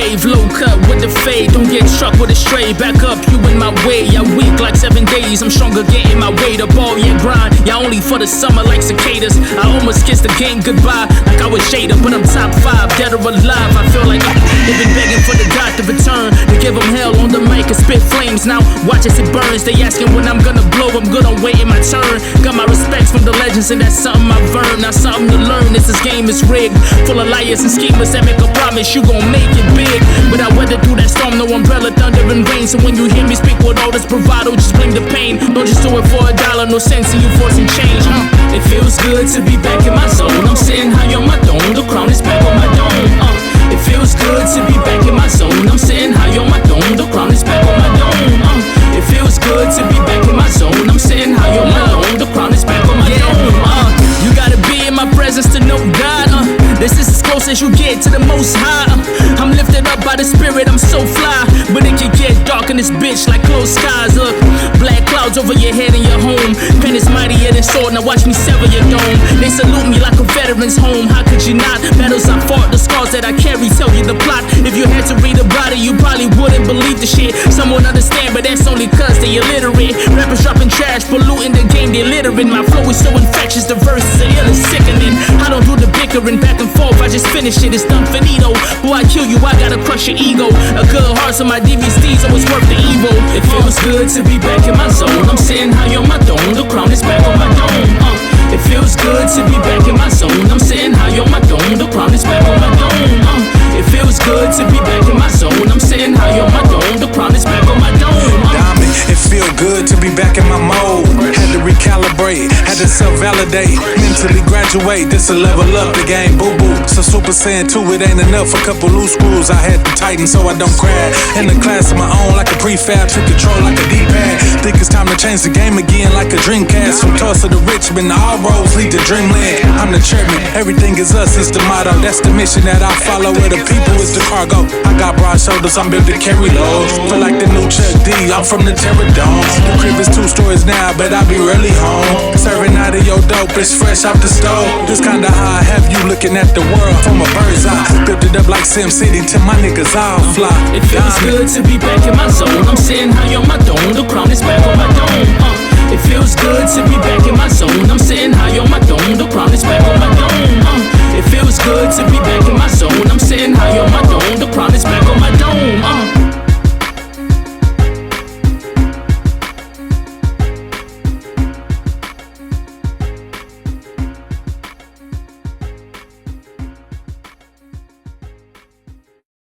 wave, low cut with the fade. Don't get struck with a stray. Back up, you in my way. I weak like 7 days. I'm stronger, getting my weight up. All yeah, grind. Yeah, only for the summer like cicadas. I almost kissed the game goodbye like I was Jada, but I'm top 5, dead or alive. I feel like they've been begging for the God to return, to give them hell on the mic and spit flames. Now watch as it burns. They asking when I'm gonna blow. I'm good on waiting my turn. Got my respects from the legends, and that's something I've earned. Now something to learn. This game is rigged, full of liars and schemers that make a promise you gon' make it big. But I weather through that storm, no umbrella, thunder and rain. So when you hear me speak with all this bravado, just blame the pain. Don't just do it for $1, no sense in you forcing change. It feels good to be back in my zone. I'm sitting high on my dome, the crown is back on my dome. It feels good to be back in my zone. I'm sitting high on my dome, the crown is back on my dome. It feels good to be back in my zone. I'm sitting high on my dome, the crown is back on my dome. You gotta be in my presence to know God. This is as close as you get to the most high. I'm lifted up by the spirit, I'm so fly. But it can get dark in this bitch like closed skies. Black clouds over your head and your home. Pen is mightier than sword, now watch me sever your dome. They salute me like a veteran's home, how could you not? Battles I fought, the scars that I carry tell you the plot. If you had to read about it, you probably wouldn't believe the shit. Some won't understand, but that's only cause they illiterate. Rappers dropping trash, polluting the game, they littering. My flow is so infectious, the verses are ill and sickening. I don't do the bickering back and forth, I just finish it, it's done finito. Boy, I kill you, I gotta crush your ego. A good heart, so my DVDs always worth the evil. It feels good to be back in my zone. I'm sitting high on my dome, the crown is back on my dome. It feels good to be back in my zone. I'm sitting high on my dome, the crown is back on my dome. It feels good to be back in my zone. I'm sitting high on my dome, the crown is back on my dome. Diamond, it feel good to be back in my mode. Had to recalibrate, had to self-validate, mentally graduate. This a level up the game, boo boo. So Super Saiyan 2, it ain't enough. A couple loose screws I had to tighten so I don't crash. In the class of my own, like a prefab, took control like a D-pad. Think it's time to change the game again, like a Dreamcast. From Tulsa to Richmond, all roads lead to Dreamland. I'm the chairman, everything is us is the motto. That's the mission that I follow. Where the people is the cargo. I got broad shoulders, I'm built to carry loads. Feel like the new Chuck D, I'm from the Terror Dome. The crib is 2 stories now, but I be really home. Serving out of your dope, it's fresh off the stove. This kinda how I have you looking at the world from a bird's eye. Built it up like Sim City till my niggas all fly. It feels good to be back in my zone. I'm sitting high on my dome, the crown is back on my dome. It feels good to be back in my zone. I'm sitting high on my dome, the crown is back on my dome. It feels good to be back in my zone. I'm sitting